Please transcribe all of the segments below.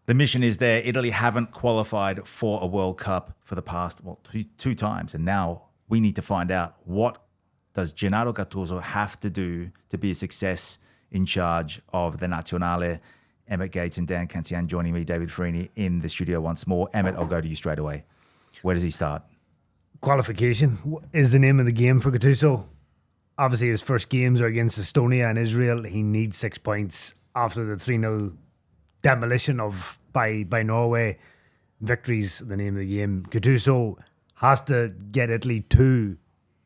The mission is there. Italy haven't qualified for a World Cup for the past, two times. And now we need to find out, what does Gennaro Gattuso have to do to be a success in charge of the Nazionale? Emmet Gates and Dan Cancian joining me, David Ferrini, in the studio once more. Emmet, I'll go to you straight away. Where does he start? Qualification is the name of the game for Gattuso. Obviously, his first games are against Estonia and Israel. He needs 6 points after the 3-0 demolition by Norway. Victory's the name of the game. Gattuso has to get Italy to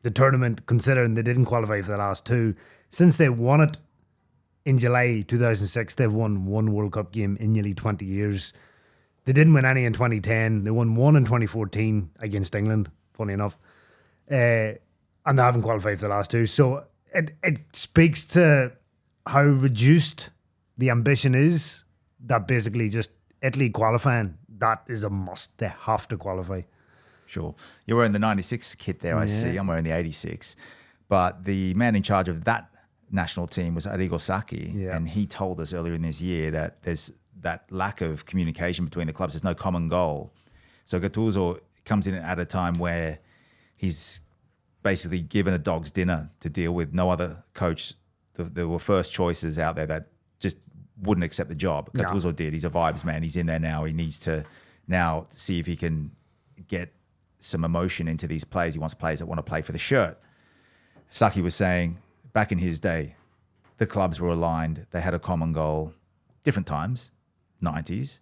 the tournament, considering they didn't qualify for the last two. Since they won it in July 2006, they've won one World Cup game in nearly 20 years. They didn't win any in 2010. They won one in 2014 against England, funny enough. And they haven't qualified for the last two. So it speaks to how reduced the ambition is, that basically just Italy qualifying, that is a must. They have to qualify. Sure. You're wearing the 96 kit there, I see. I'm wearing the 86. But the man in charge of that national team was Arrigo Sacchi. And he told us earlier in this year that there's that lack of communication between the clubs. There's no common goal. So Gattuso comes in at a time where he's basically given a dog's dinner to deal with. No other coach. There were first choices out there that just wouldn't accept the job. Gattuso did. He's a vibes man. He's in there now. He needs to now see if he can get some emotion into these players. He wants players that want to play for the shirt. Sacchi was saying back in his day, the clubs were aligned. They had a common goal. Different times, 90s.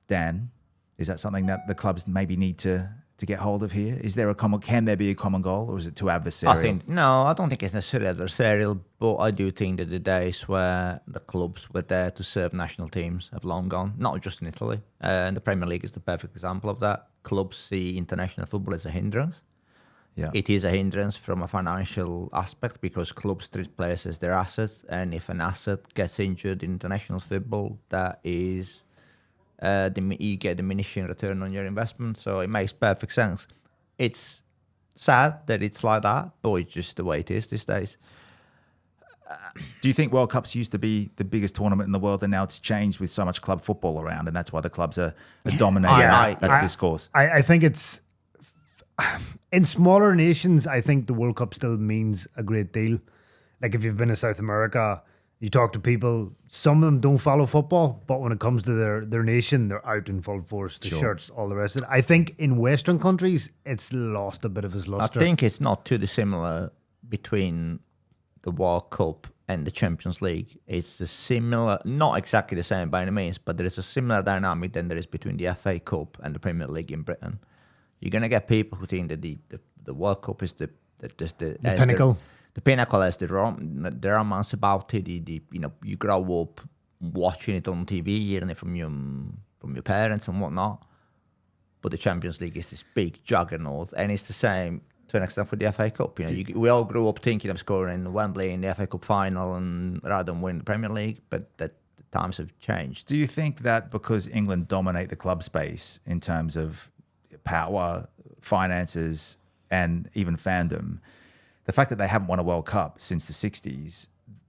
Dan, is that something that the clubs maybe need to get hold of here? Is there can there be a common goal, or is it too adversarial? I don't think it's necessarily adversarial, but I do think that the days where the clubs were there to serve national teams have long gone, not just in Italy. And the Premier League is the perfect example of that. Clubs see international football as a hindrance. Yeah. It is a hindrance from a financial aspect because clubs treat players as their assets, and if an asset gets injured in international football, that is you get diminishing return on your investment. So it makes perfect sense. It's sad that it's like that, but it's just the way it is these days. Do you think World Cups used to be the biggest tournament in the world, and now it's changed with so much club football around, and that's why the clubs are dominating that discourse? I think it's in smaller nations. I think the World Cup still means a great deal. Like if you've been to South America, you talk to people, some of them don't follow football, but when it comes to their nation, they're out in full force, the shirts, all the rest of it. I think in Western countries, it's lost a bit of its luster. I think it's not too dissimilar between the World Cup and the Champions League. It's a similar, not exactly the same by any means, but there is a similar dynamic than there is between the FA Cup and the Premier League in Britain. You're going to get people who think that the World Cup is the pinnacle. The pinnacle is the romance about it. You grow up watching it on TV, hearing it from your parents and whatnot. But the Champions League is this big juggernaut, and it's the same to an extent for the FA Cup. We all grew up thinking of scoring Wembley in the FA Cup final, and rather than win the Premier League. But the times have changed. Do you think that because England dominate the club space in terms of power, finances, and even fandom, the fact that they haven't won a World Cup since the 60s,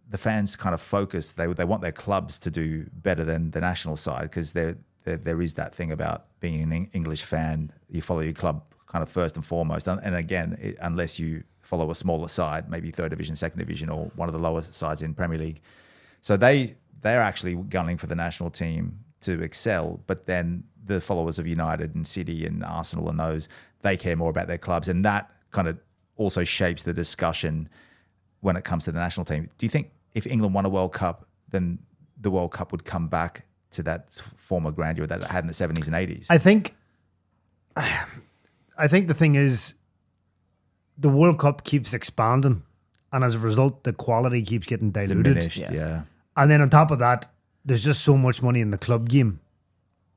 the fans kind of focus. They want their clubs to do better than the national side, because there is that thing about being an English fan. You follow your club kind of first and foremost. And again, unless you follow a smaller side, maybe third division, second division, or one of the lower sides in Premier League. So they're actually gunning for the national team to excel. But then the followers of United and City and Arsenal and those, they care more about their clubs. And that kind of also shapes the discussion when it comes to the national team. Do you think if England won a World Cup, then the World Cup would come back to that former grandeur that it had in the 70s and 80s? I think the thing is, the World Cup keeps expanding, and as a result, the quality keeps getting diluted. Diminished, yeah. And then on top of that, there's just so much money in the club game,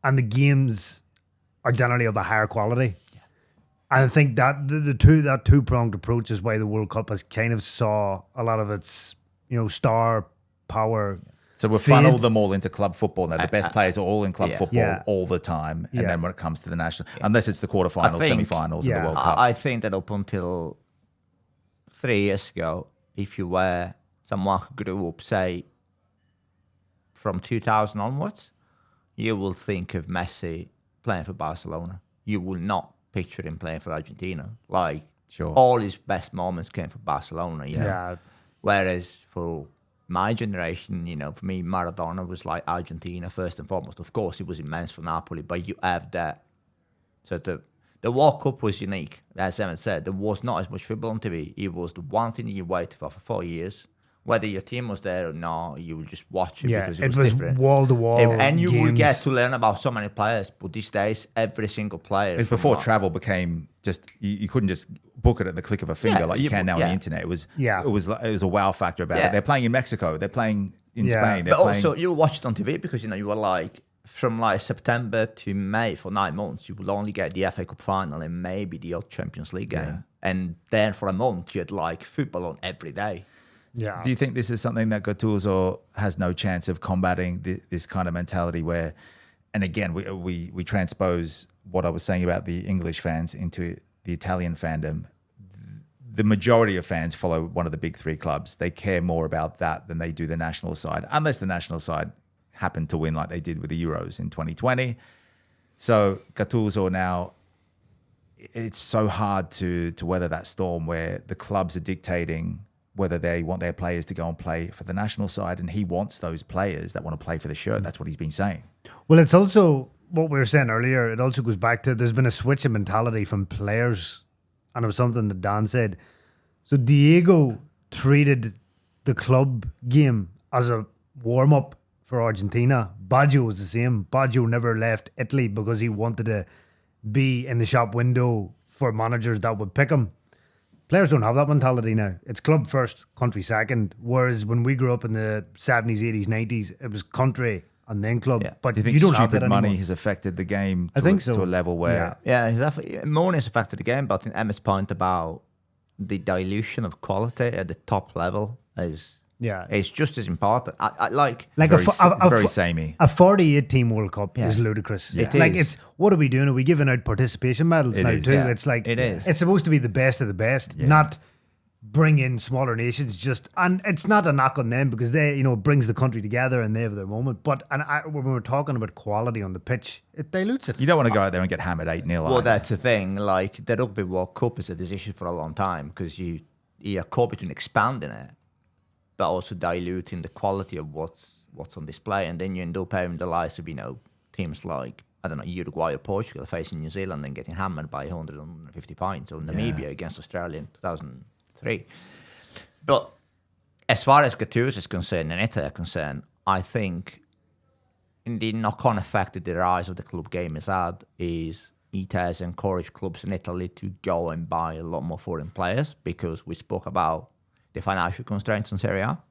and the games are generally of a higher quality. And I think that that two-pronged approach is why the World Cup has kind of saw a lot of its, star power. So we've funneled them all into club football now. The best players are all in club football all the time. And then when it comes to the national, unless it's the quarterfinals, semi-finals of the World Cup. I think that up until 3 years ago, if you were someone who grew up, say, from 2000 onwards, you will think of Messi playing for Barcelona. You will not picture him playing for Argentina. Like, all his best moments came for Barcelona, you know. Yeah. Whereas for my generation, you know, for me, Maradona was like Argentina first and foremost. Of course, he was immense for Napoli, but you have that. So the World Cup was unique. As Emmet said, there was not as much football on TV. It was the one thing you waited for 4 years. Whether your team was there or not, you would just watch it because it was different. Wall to wall. And you would get to learn about so many players. But these days, every single player. It's before travel became just you couldn't just book it at the click of a finger like you can now on the internet. It was a wow factor about it. They're playing in Mexico. They're playing in Spain. They're playing. Also, you watch it on TV because you were like from like September to May for 9 months. You would only get the FA Cup final and maybe the odd Champions League game, and then for a month you had like football on every day. Yeah. Do you think this is something that Gattuso has no chance of combating this kind of mentality where, and again, we transpose what I was saying about the English fans into the Italian fandom. The majority of fans follow one of the big three clubs. They care more about that than they do the national side, unless the national side happened to win like they did with the Euros in 2020. So Gattuso now, it's so hard to weather that storm where the clubs are dictating whether they want their players to go and play for the national side, and he wants those players that want to play for the shirt. That's what he's been saying. Well, it's also what we were saying earlier. It also goes back to there's been a switch in mentality from players, and it was something that Dan said. So Diego treated the club game as a warm-up for Argentina. Baggio was the same. Baggio never left Italy because he wanted to be in the shop window for managers that would pick him. Players don't have that mentality now. It's club first, country second. Whereas when we grew up in the 70s, 80s, 90s, it was country and then club. Yeah. But Do you think you don't have stupid that money anymore. has affected the game to, I think so. to a level where... Yeah, exactly. Money has affected the game, but I think Emmet's point about the dilution of quality at the top level is just as important. I like very samey. A 48-team World Cup is ludicrous. It like is. it's what are we doing? Are we giving out participation medals It now is. too? Yeah. It's like It is. It's supposed to be the best of the best, not bring in smaller nations. And it's not a knock on them because they, it brings the country together and they have their moment. But when we're talking about quality on the pitch, it dilutes it. You don't want to go out there and get hammered 8-0. Well, that's the thing. Like the Rugby World Cup is a decision for a long time because you're caught between expanding it, but also diluting the quality of what's on display, and then you end up having the likes of teams like Uruguay or Portugal facing New Zealand and getting hammered by 150 points, or Namibia against Australia in 2003. But as far as Gattuso is concerned and Italy are concerned, I think the knock-on effect that the rise of the club game has had is it has encouraged clubs in Italy to go and buy a lot more foreign players because we spoke about the financial constraints on Serie A,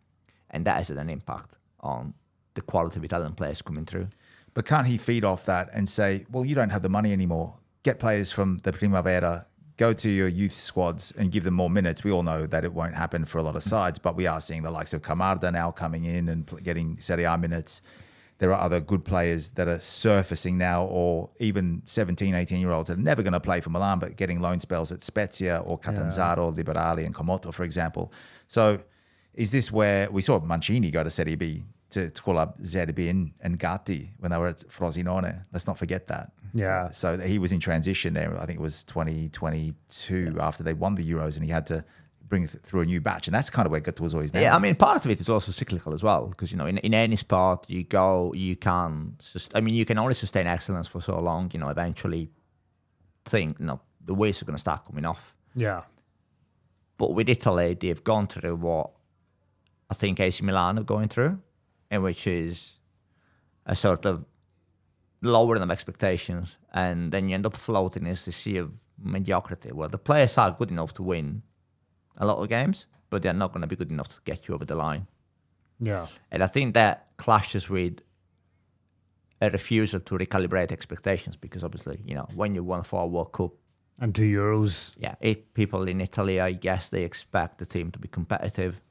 and that has had an impact on the quality of Italian players coming through. But can't he feed off that and say, well, you don't have the money anymore. Get players from the Primavera, go to your youth squads and give them more minutes. We all know that it won't happen for a lot of sides, but we are seeing the likes of Camarda now coming in and getting Serie A minutes. There are other good players that are surfacing now, or even 17, 18-year-olds that are never going to play for Milan, but getting loan spells at Spezia or Catanzaro, Liberali and Comoto, for example. So is this where we saw Mancini go to Serie B to call up Zerbi and Gatti when they were at Frosinone? Let's not forget that. Yeah. So he was in transition there. I think it was 2022 after they won the Euros, and he had to bring it through a new batch, and that's kind of where Gattuso is now. Yeah, I mean, part of it is also cyclical as well, because in any sport you can only sustain excellence for so long. Eventually, think the wheels are going to start coming off. Yeah. But with Italy, they've gone through what I think AC Milan are going through, and which is a sort of lowering of expectations, and then you end up floating in the sea of mediocrity, where the players are good enough to win a lot of games, but they're not going to be good enough to get you over the line. Yeah. And I think that clashes with a refusal to recalibrate expectations, because obviously, when you won 4 World Cup and 2 Euros. Yeah, 8 people in Italy, I guess they expect the team to be competitive,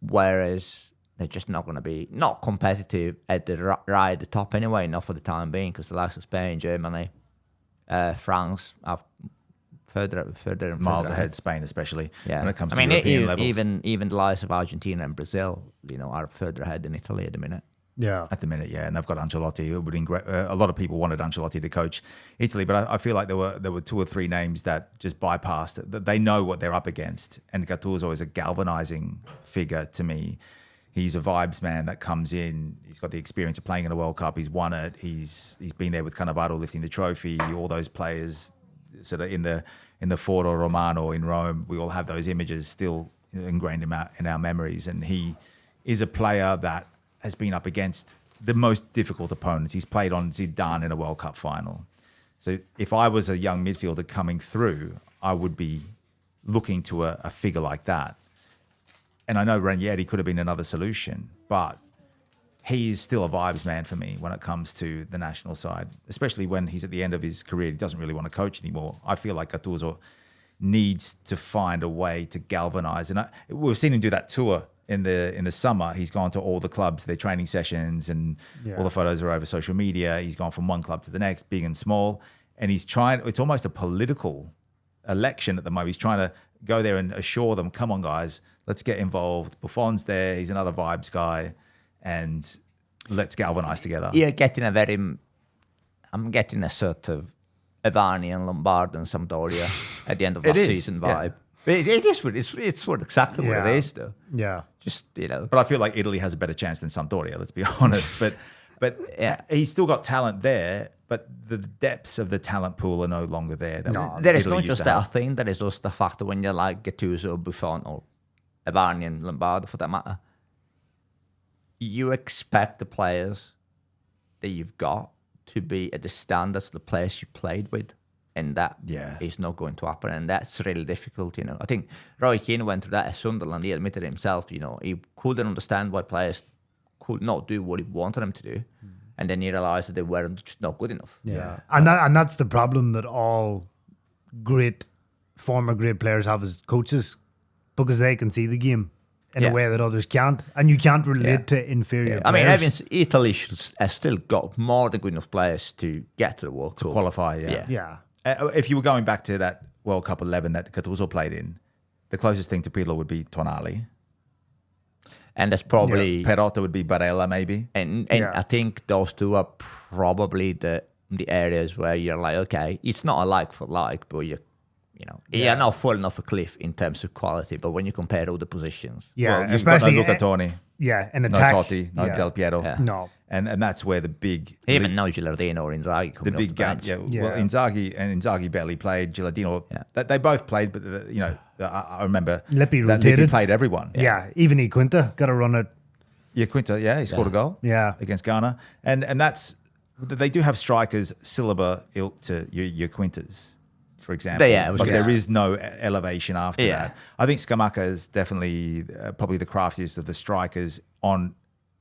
whereas they're just not going to be not competitive at the right at the top anyway, not for the time being, because the likes of Spain, Germany, France are further miles ahead, Spain especially, when it comes to European levels. Even the likes of Argentina and Brazil, are further ahead than Italy at the minute. Yeah. At the minute, yeah, and they've got Ancelotti. It would a lot of people wanted Ancelotti to coach Italy, but I feel like there were 2 or 3 names that just bypassed it. That they know what they're up against, and Gattuso is a galvanizing figure to me. He's a vibes man that comes in. He's got the experience of playing in a World Cup. He's won it. He's been there with Cannavaro lifting the trophy. All those players sort of in the Foro Romano in Rome. We all have those images still ingrained in our memories, and he is a player that has been up against the most difficult opponents. He's played on Zidane in a World Cup final. So if I was a young midfielder coming through, I would be looking to a figure like that. And I know Ranieri could have been another solution, but he is still a vibes man for me when it comes to the national side, especially when he's at the end of his career. He doesn't really want to coach anymore. I feel like Gattuso needs to find a way to galvanize. And we've seen him do that tour in the summer. He's gone to all the clubs, their training sessions, and all the photos are over social media. He's gone from one club to the next, big and small. And he's trying, it's almost a political election at the moment. He's trying to go there and assure them, come on, guys, let's get involved. Buffon's there. He's another vibes guy. And let's galvanize together. You're getting I'm getting a sort of Avani and Lombard and Sampdoria at the end of last season vibe. It is what it's sort of exactly what it is, though. Yeah. Just, But I feel like Italy has a better chance than Sampdoria, let's be honest. But he's still got talent there, but the depths of the talent pool are no longer there. There is not just that thing, there is also the fact that when you're like Gattuso, Buffon, or Avani and Lombardo, for that matter, you expect the players that you've got to be at the standards of the players you played with. And that is not going to happen. And that's really difficult, I think Roy Keane went through that at Sunderland. He admitted himself, he couldn't understand why players could not do what he wanted them to do. And then he realized that they weren't just not good enough. Yeah. And that's the problem that all former great players have as coaches, because they can see the game in a way that others can't. And you can't relate to inferior players. I mean, Italy has still got more than good enough players to get to the World Cup. To qualify, Yeah. If you were going back to that World Cup 11 that Gattuso played in, the closest thing to Pirlo would be Tonali. And that's probably... Perotta would be Barella, maybe. And I think those two are probably the areas where you're like, okay, it's not a like for like, but you're not falling off a cliff in terms of quality. But when you compare all the positions... Yeah, well, especially... Luca Toni. Yeah, in no attack. Totti, no Del Piero. Yeah. No. And that's where the big... Even no Gilardino or Inzaghi coming the big gap. Yeah. Well, Inzaghi barely played. Gilardino, they both played, but I remember Lippi that rotated. Lippi played everyone. Yeah, even Quinta got to run it. Yeah, Quinta, he scored a goal against Ghana. And that's... They do have strikers Silva ilk to your Quintas, for example. But there is no elevation after that. I think Scamacca is definitely probably the craftiest of the strikers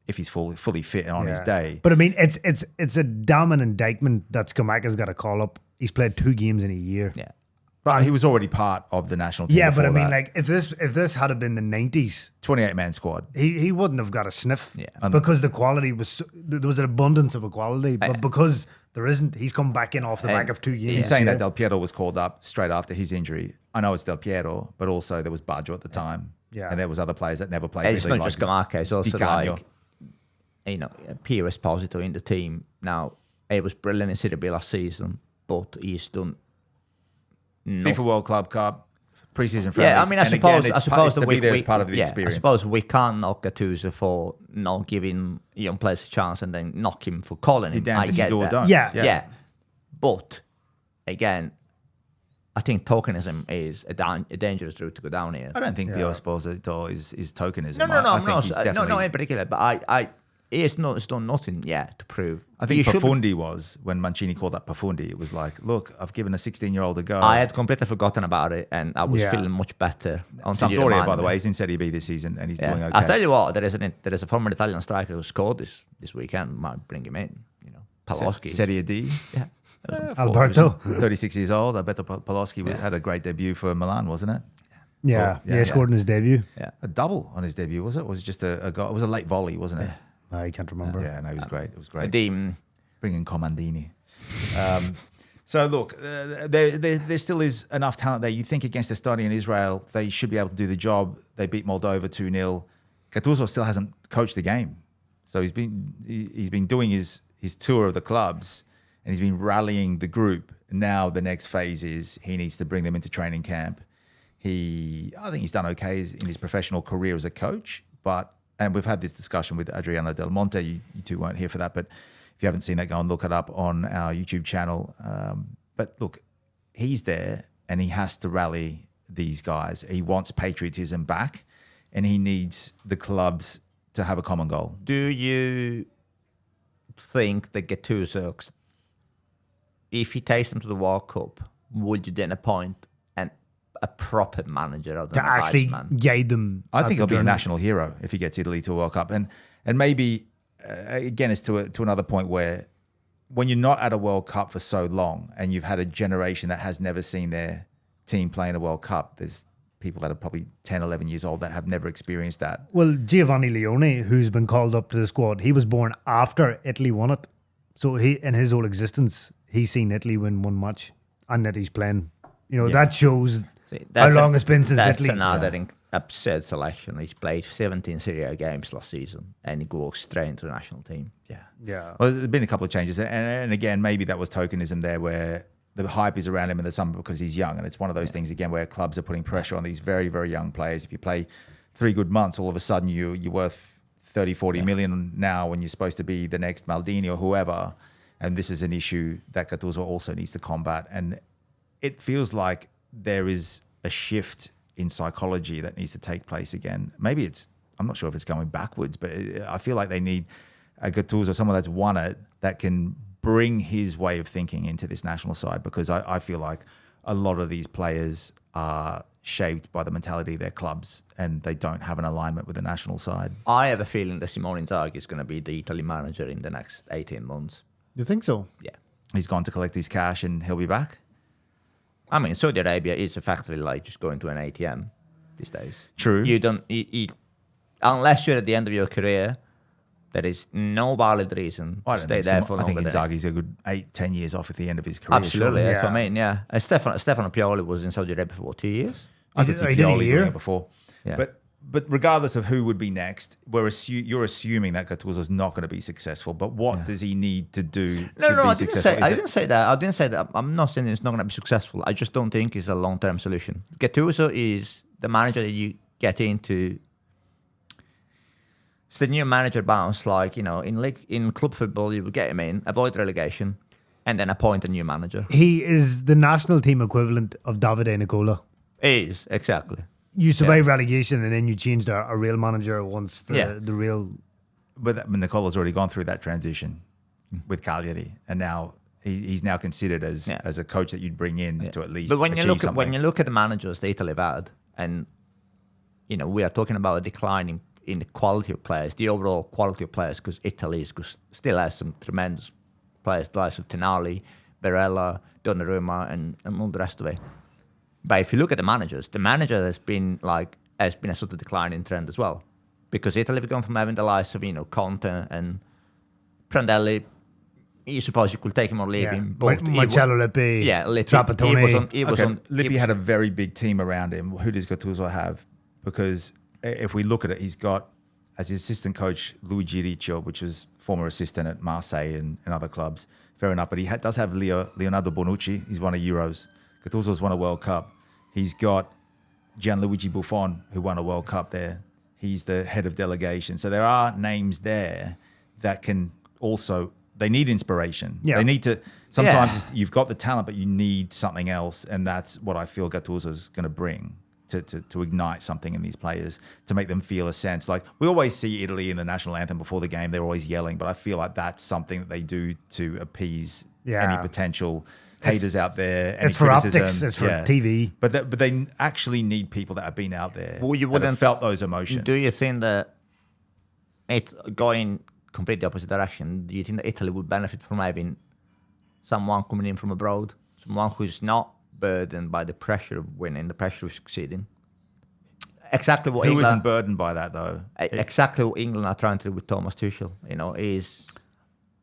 if he's fully fit and on his day. But I mean, it's a damn indictment that Scamacca's got to call up. He's played 2 games in a year. Yeah. But he was already part of the national team. Yeah, but I mean, that. like if this had been the 90s, 28-man squad, he wouldn't have got a sniff. Yeah. Because the quality there was an abundance of equality, but because there isn't, he's come back in off the back of 2 games. He's saying that Del Piero was called up straight after his injury. I know it's Del Piero, but also there was Baggio at the time. Yeah. And there was other players that never played. It's not just Scamacca, it's also Di like, Piero Esposito in the team. Now, he was brilliant in Serie B last season, but he's done FIFA World Club Cup, preseason friendlies. Yeah, I mean, I suppose that we as part of the experience. I suppose we can't knock Gattuso for not giving young players a chance and then knock him for calling him. I get that. Yeah. But again, I think tokenism is a dangerous route to go down here. I don't think Piero Esposito is tokenism. No, in particular. But it's done nothing yet to prove. I think Profundi was, when Mancini called that Profundi, it was like, look, I've given a 16-year-old a go. I had completely forgotten about it, and I was feeling much better. Sampdoria, by the way, he's in Serie B this season, and he's doing okay. I'll tell you what, there is a former Italian striker who scored this weekend. Might bring him in, Paloschi. Serie D. Yeah. Alberto. 36 years old. Alberto Paloschi had a great debut for Milan, wasn't it? Yeah, he scored in his debut. Yeah. A double on his debut, was it? Or was it just a goal? It was a late volley, wasn't it? I can't remember. Yeah, no, it was great. It was great. Bringing Comandini. So look, there still is enough talent there. You think against Estonia and Israel, they should be able to do the job. They beat Moldova 2-0. Gattuso still hasn't coached the game. So he's been doing his tour of the clubs, and he's been rallying the group. Now the next phase is he needs to bring them into training camp. I think he's done okay in his professional career as a coach, and we've had this discussion with Adriano Del Monte. You two weren't here for that, but if you haven't seen that, go and look it up on our YouTube channel. But look, he's there and he has to rally these guys. He wants patriotism back, and he needs the clubs to have a common goal. Do you think that Gattuso, if he takes them to the World Cup, would you then appoint a proper manager other to than actually man? guide them? I think he'll be a national hero if he gets Italy to a World Cup. And maybe, again, it's to another point where when you're not at a World Cup for so long and you've had a generation that has never seen their team play in a World Cup, there's people that are probably 10, 11 years old that have never experienced that. Well, Giovanni Leone, who's been called up to the squad, he was born after Italy won it. So he, in his whole existence, he's seen Italy win one match and that he's playing. That shows how long it's been since Italy. That's another upset selection. He's played 17 Serie A games last season, and he goes straight into the national team. Yeah. Well, there's been a couple of changes, and again, maybe that was tokenism there, where the hype is around him in the summer because he's young, and it's one of those things again where clubs are putting pressure on these very, very young players. If you play 3 good months, all of a sudden you're worth 30, 40 million now when you're supposed to be the next Maldini or whoever. And this is an issue that Gattuso also needs to combat. And it feels like there is a shift in psychology that needs to take place again. Maybe I'm not sure if it's going backwards, but I feel like they need a Gattuso, someone that's won it, that can bring his way of thinking into this national side, because I feel like a lot of these players are shaped by the mentality of their clubs and they don't have an alignment with the national side. I have a feeling that Simone Inzaghi is going to be the Italy manager in the next 18 months. You think so? Yeah. He's gone to collect his cash and he'll be back? I mean, Saudi Arabia is effectively like just going to an ATM these days. True. You don't, unless you're at the end of your career, there is no valid reason to stay there for longer. I think Inzaghi's a good 8-10 years off at the end of his career. Absolutely, that's what I mean, yeah. And Stefano Pioli was in Saudi Arabia for what, 2 years? I could see Pioli doing it before. Yeah. But regardless of who would be next, you're assuming that Gattuso's not going to be successful. But what does he need to do to be successful? I didn't say that. I'm not saying it's not going to be successful. I just don't think it's a long-term solution. Gattuso is the manager that you get into. It's the new manager bounce. Like, in club football, you would get him in, avoid relegation, and then appoint a new manager. He is the national team equivalent of Davide Nicola. He is, exactly. You survive relegation and then you change a real manager once the real... But Nicola's already gone through that transition with Cagliari, and now he's now considered as a coach that you'd bring in to at least But when you achieve look at the managers that Italy have had, and we are talking about a decline in the quality of players, the overall quality of players, because Italy still has some tremendous players, the likes of Tonali, Barella, Donnarumma, and all the rest of it. But if you look at the manager has been a sort of declining trend as well, because Italy have gone from having the likes of Conte and Prandelli. You suppose you could take him or leave him. But Marcello Lippi, Trapattoni. Lippi had a very big team around him. Who does Gattuso have? Because if we look at it, he's got as his assistant coach Luigi Riccio, which was former assistant at Marseille and other clubs. Fair enough, but he does have Leonardo Bonucci. He's won a Euros. Gattuso's won a World Cup. He's got Gianluigi Buffon, who won a World Cup there. He's the head of delegation. So there are names there that can also, they need inspiration. Yeah. They need to, sometimes you've got the talent, but you need something else. And that's what I feel Gattuso's going to bring to ignite something in these players, to make them feel a sense. Like, we always see Italy in the national anthem before the game, they're always yelling, but I feel like that's something that they do to appease any potential haters out there. It's for optics, it's for TV. But they actually need people that have been out there you that have felt those emotions. Do you think that it's going completely opposite direction? Do you think that Italy would benefit from having someone coming in from abroad, someone who's not burdened by the pressure of winning, the pressure of succeeding? Exactly what England isn't burdened by that, though. Exactly what England are trying to do with Thomas Tuchel. Is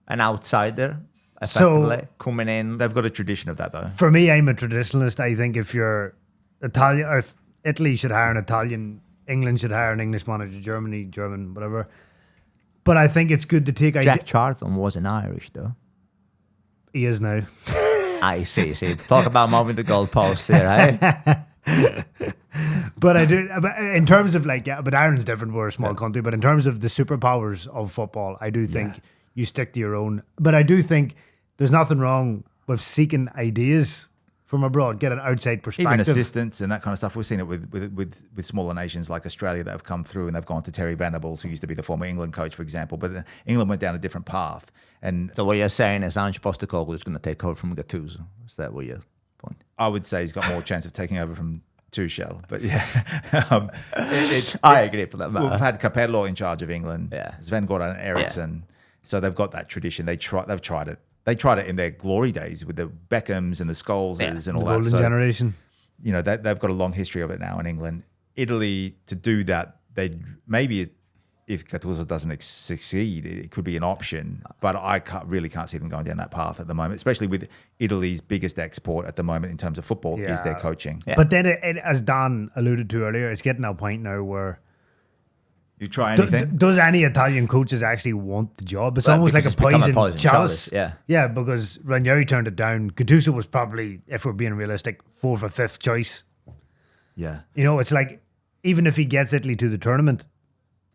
an outsider. Effectively, coming in. They've got a tradition of that, though. For me, I'm a traditionalist. I think if you're Italian, or if Italy should hire an Italian, England should hire an English manager, German, whatever. But I think it's good to take... Jack Charlton wasn't Irish, though. He is now. I see. Talk about moving the goalpost there, eh? But I do, but in terms of but Ireland's different. We're a small country. But in terms of the superpowers of football, I do think you stick to your own. But I do think there's nothing wrong with seeking ideas from abroad, get an outside perspective. Even assistants and that kind of stuff. We've seen it with smaller nations like Australia that have come through and they've gone to Terry Venables, who used to be the former England coach, for example. But England went down a different path. And so what you're saying is Ange Postecoglou is going to take over from Gattuso. Is that what your point? I would say he's got more chance of taking over from Tuchel. But yeah, I agree for that matter. We've had Capello in charge of England. Yeah. Sven-Goran Eriksson. So they've got that tradition. They've tried it. They tried it in their glory days with the Beckhams and the Scholeses and all the that. Golden generation. You know, they've got a long history of it now in England. Italy, to do that, maybe if Gattuso doesn't succeed, it could be an option. But I really can't see them going down that path at the moment, especially with Italy's biggest export at the moment in terms of football is their coaching. Yeah. But then, as Dan alluded to earlier, it's getting to a point now where you try anything. Does any Italian coaches actually want the job? It's almost like a poison chalice. Yeah, because Ranieri turned it down. Gattuso was probably, if we're being realistic, 4th or 5th choice. Yeah. You know, it's like, even if he gets Italy to the tournament,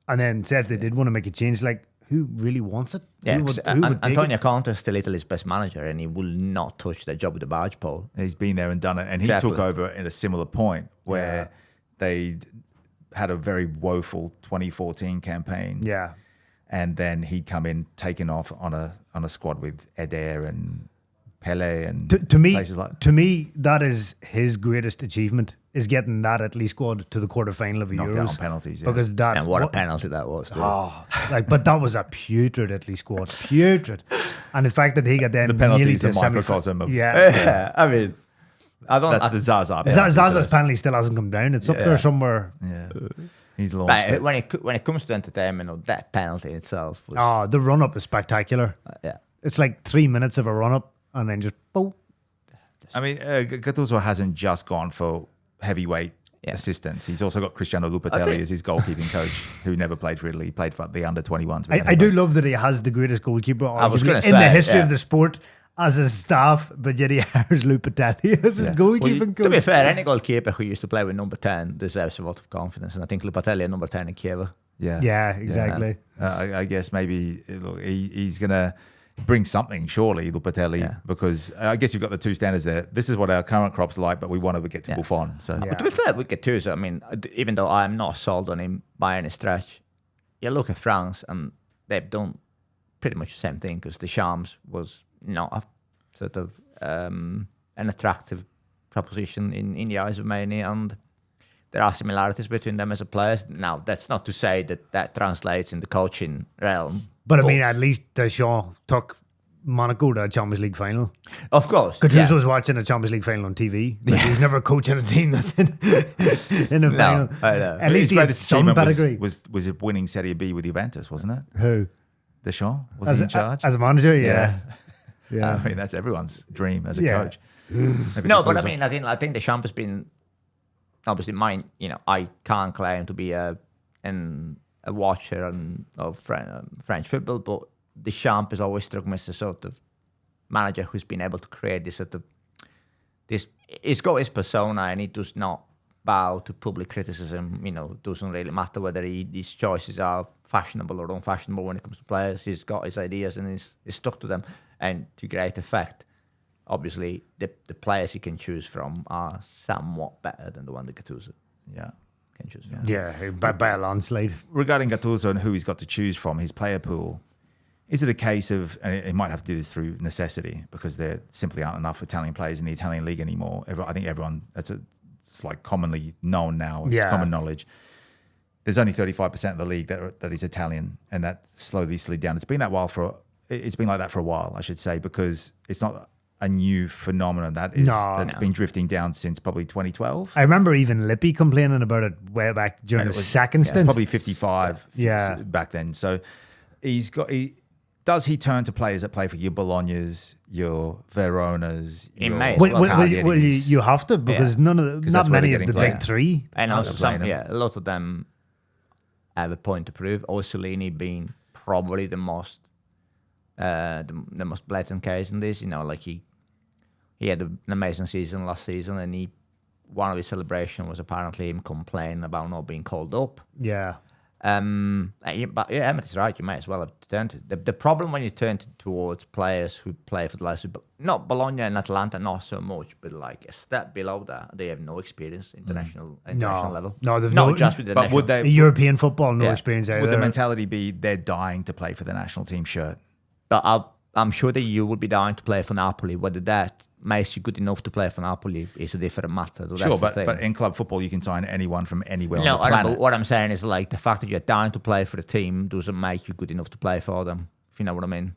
and then say if they did want to make a change, like, who really wants it? Yeah, who would Antonio Conte is still Italy's best manager, and he will not touch that job with the barge pole. He's been there and done it, and he took over at a similar point where they had a very woeful 2014 campaign. Yeah, and then he'd come in, taken off on a squad with Eder and Pele and places like. To me, that is his greatest achievement. Is getting that Italy squad to the quarterfinal of the Knocked Euros out on penalties, because and what a penalty that was. But that was a putrid Italy squad, putrid, and the fact that he got them the penalties a microcosm of I mean, that's the Zaza. Zaza's penalty still hasn't come down. It's up there somewhere. Yeah, he's launched it. When it comes to entertainment, that penalty itself. Was, the run up is spectacular. It's like 3 minutes of a run up and then just boom. I mean, Gattuso hasn't just gone for heavyweight assistants. He's also got Cristiano Lupatelli as his goalkeeping coach, who never played for Italy. He played for the under-21s. I do love that he has the greatest goalkeeper in the history of the sport as his staff, but yet he hires Lupatelli as his goalkeeping coach. To be fair, any goalkeeper who used to play with number 10 deserves a lot of confidence, and I think Lupatelli is number 10 in Kiev. Yeah, exactly. I guess maybe he's going to bring something, surely, Lupatelli, because I guess you've got the two standards there. This is what our current crop's like, but we want to get to Buffon. So. But to be fair with Gattuso, I mean, even though I'm not sold on him by any stretch, you look at France and they've done pretty much the same thing, because Deschamps was not a sort of an attractive proposition in the eyes of many, and there are similarities between them as a players. Now, that's not to say that translates in the coaching realm. But I mean, at least Deschamps took Monaco to a Champions League final. Of course. Gattuso was watching a Champions League final on TV. But he's never coaching a team that's in a final. I know. At least he had some pedigree. Was winning Serie B with Juventus, wasn't it? Who? Deschamps? Was he in charge? As a manager, yeah. I mean, that's everyone's dream as a coach. No, but I mean, I think Deschamps has been, obviously, I can't claim to be a watcher of French football, but Deschamps has always struck me as a sort of manager who's been able to create this sort of he's got his persona, and he does not bow to public criticism. Doesn't really matter whether his choices are fashionable or unfashionable when it comes to players. He's got his ideas and he's stuck to them, and to great effect. Obviously, the players he can choose from are somewhat better than the one that Gattuso can choose from. Yeah, by a landslide. Regarding Gattuso and who he's got to choose from, his player pool, is it a case of, and it might have to do this through necessity, because there simply aren't enough Italian players in the Italian league anymore. I think everyone, it's like commonly known now, it's common knowledge. There's only 35% of the league that is Italian, and that slowly slid down. It's been like that for a while, I should say, because it's not a new phenomenon that's been drifting down since probably 2012. I remember even Lippi complaining about it way back during the second stint. Probably 55 back then. So does he turn to players that play for your Bolognas, your Veronas? You have to, because not many of the big three. And also a lot of them have a point to prove. Orsolini being probably the most blatant case in this. Like he had an amazing season last season, and one of his celebrations was apparently him complaining about not being called up. Yeah. But Emmet is right. You might as well have turned the problem when you turn towards players who play for the likes of not Bologna and Atalanta, not so much, but like a step below that, they have no experience international level. No, they've not just with the but would they European football, no experience either. Would the mentality be they're dying to play for the national team shirt? But I'm sure that you would be dying to play for Napoli. Whether that makes you good enough to play for Napoli is a different matter. So sure, but in club football, you can sign anyone from anywhere on the I planet. know, but what I'm saying is like the fact that you're dying to play for the team doesn't make you good enough to play for them, if you know what I mean.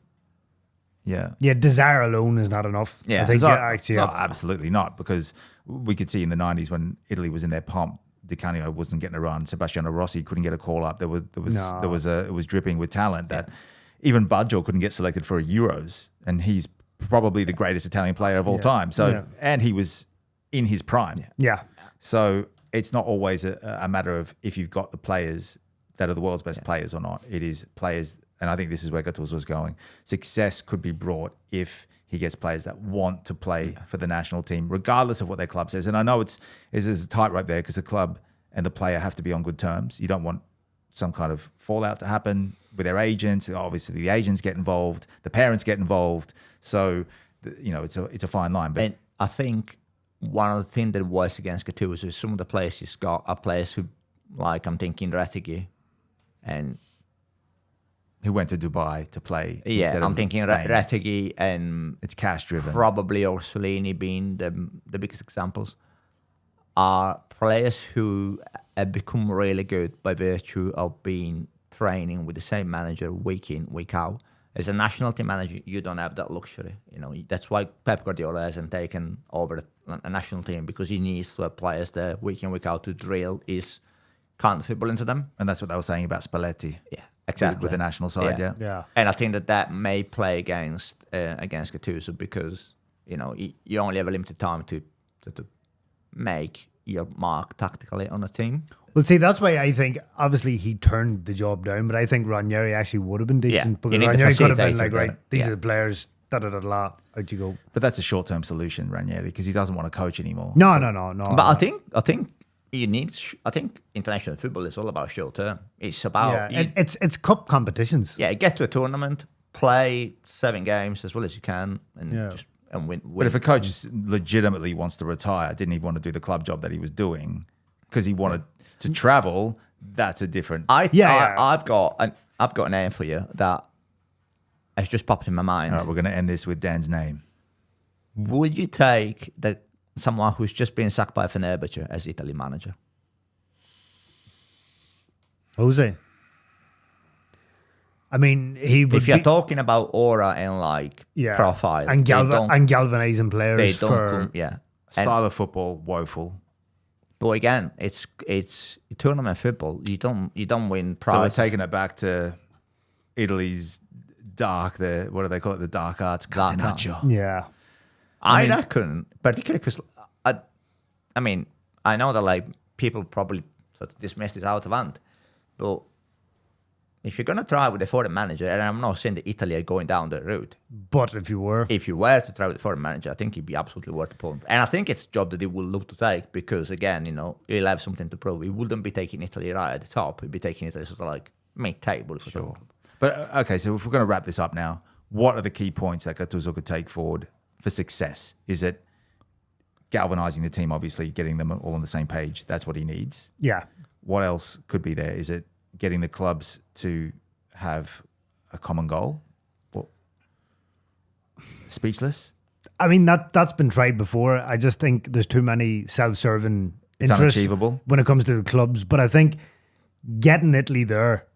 Yeah. Yeah, desire alone is not enough. Yeah. I think No, absolutely not, because we could see in the 90s when Italy was in their pomp, Di Canio wasn't getting a run. Sebastiano Rossi couldn't get a call up. It was dripping with talent that even Baggio couldn't get selected for a Euros, and he's probably the greatest Italian player of all time. So, and he was in his prime. Yeah. So it's not always a matter of if you've got the players that are the world's best players or not. It is players, and I think this is where Gattuso was going. Success could be brought if he gets players that want to play for the national team, regardless of what their club says. And I know it's a tightrope there because the club and the player have to be on good terms. You don't want some kind of fallout to happen with their agents. Obviously, the agents get involved, the parents get involved. So, it's a fine line. But and I think one of the things that works against Gattuso is some of the players he's got are players who, like I'm thinking Retegui, and who went to Dubai to play. Yeah, I'm thinking Retegui and it's cash driven. Probably Orsolini being the biggest examples are players who have become really good by virtue of being training with the same manager week in, week out. As a national team manager, you don't have that luxury. That's why Pep Guardiola hasn't taken over a national team, because he needs to have players there week in, week out to drill his kind of football into them. And that's what they were saying about Spalletti. Yeah, exactly. With the national side, yeah. And I think that may play against Gattuso, because you only have a limited time to make your mark tactically on a team. Well, see, that's why I think obviously he turned the job down, but I think Ranieri actually would have been decent, because Ranieri could have been like, right, these are the players, out you go. But that's a short-term solution, Ranieri, because he doesn't want to coach anymore. No. But I think you need. I think international football is all about short-term. It's about it's cup competitions. Yeah, get to a tournament, play 7 games as well as you can, and and win. But if a coach legitimately wants to retire, didn't even want to do the club job that he was doing because he wanted to travel, that's a different. I've got a name for you that has just popped in my mind. All right, we're going to end this with Dan's name. Would you take someone who's just been sacked by Fenerbahce as Italy manager? Jose. I mean, he would. If you're talking about aura and profile and galvanizing players, they don't style of football woeful. But again, it's tournament football. You don't win prizes. So we're taking it back to Italy's what do they call it? The dark arts, catenaccio. Yeah, I reckon, particularly because I mean, I know that people probably sort of dismiss this out of hand, but if you're gonna try with a foreign manager, and I'm not saying that Italy are going down that route, but if you were to try with a foreign manager, I think he'd be absolutely worth the point. And I think it's a job that he would love to take, because again, he'll have something to prove. He wouldn't be taking Italy right at the top. He'd be taking Italy sort of mid-table. Sure. But okay, so if we're going to wrap this up now, what are the key points that Gattuso could take forward for success? Is it galvanizing the team, obviously, getting them all on the same page? That's what he needs. Yeah. What else could be there? Is it getting the clubs to have a common goal? Or speechless? I mean, that's been tried before. I just think there's too many self-serving interests unachievable when it comes to the clubs. But I think getting Italy there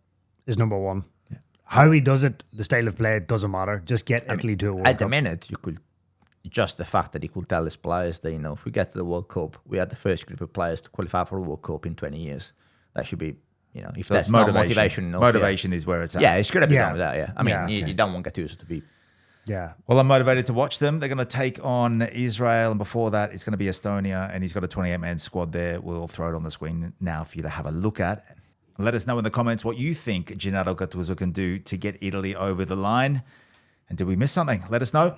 is number one. Yeah. How he does it, the style of play, it doesn't matter. Just get Italy to a World Cup. At the minute, you could just the fact that he could tell his players that, if we get to the World Cup, we had the first group of players to qualify for a World Cup in 20 years. That should be, if that's not motivation enough. Motivation is where it's at. Yeah, it's going to be done with that, yeah. I mean, you don't want Gattuso to be. Yeah. Well, I'm motivated to watch them. They're going to take on Israel, and before that, it's going to be Estonia, and he's got a 28-man squad there. We'll throw it on the screen now for you to have a look at. Let us know in the comments what you think Gennaro Gattuso can do to get Italy over the line. And did we miss something? Let us know.